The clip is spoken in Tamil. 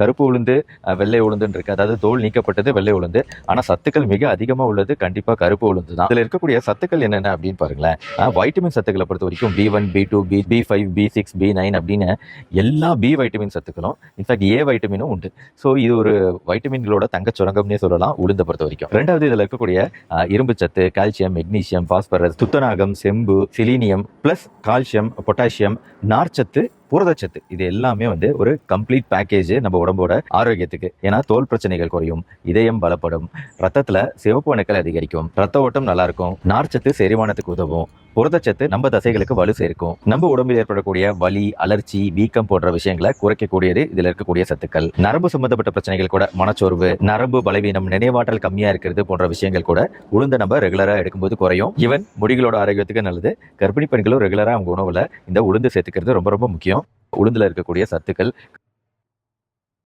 கருப்பு உளுந்து, வெள்ளை உளுந்துன்னு இருக்கு. அதாவது தோல் நீக்கப்பட்டது வெள்ளை உளுந்து. ஆனா சத்துக்கள் மிக அதிகமா உள்ளது கண்டிப்பா கருப்பு உளுந்து தான். இதுல இருக்கக்கூடிய சத்துக்கள் என்னென்ன அப்படின்னு பாருங்களேன். வைட்டமின் சத்துக்களை பொறுத்த வரைக்கும் B1, B2, B5, B6, B9 அப்படின்னு எல்லா பி வைட்டமின் சத்துக்களும், இன்ஃபேக்ட் ஏ வைட்டமினும் உண்டு. ஸோ இது ஒரு வைட்டமின்களோட தங்கச் சுரங்கம்னே சொல்லலாம் உளுந்தை பொறுத்த வரைக்கும். ரெண்டாவது இதுல இருக்கக்கூடிய இரும்பு சத்து, கால்சியம், மெக்னீசியம், பாஸ்பரஸ், துத்தநாகம், செம்பு, சிலீனியம் பிளஸ் கால்சியம், பொட்டாசியம், நார்ச்சத்து, புரதச்சத்து, இது எல்லாமே ஒரு கம்ப்ளீட் பேக்கேஜ் நம்ம உடம்போட ஆரோக்கியத்துக்கு. ஏன்னா தோல் பிரச்சனைகள் குறையும், இதயம் பலப்படும், ரத்தத்துல சிவப்பு அணுக்கள் அதிகரிக்கும், ரத்த ஓட்டம் நல்லா இருக்கும், நார்ச்சத்து செரிமானத்துக்கு உதவும், புரதச்சத்து நம்ம தசைகளுக்கு வலு சேர்க்கும், நம்ம உடம்பில் ஏற்படக்கூடிய வலி, அலர்ச்சி, வீக்கம் போன்ற விஷயங்களை குறைக்கக்கூடியது இதுல இருக்கக்கூடிய சத்துக்கள். நரம்பு சம்பந்தப்பட்ட பிரச்சனைகள் கூட, மனச்சோர்வு, நரம்பு பலவீனம், நினைவாற்றல் கம்மியா இருக்கிறது போன்ற விஷயங்கள் கூட உளுந்த நம்ம ரெகுலரா எடுக்கும்போது குறையும். ஈவன் முடிகளோட ஆரோக்கியத்துக்கு நல்லது. கர்ப்பிணி பெண்களும் ரெகுலரா அவங்க உணவுல இந்த உளுந்து சேர்த்துக்கிறது ரொம்ப ரொம்ப முக்கியம். உளுந்துல இருக்கக்கூடிய சத்துக்கள்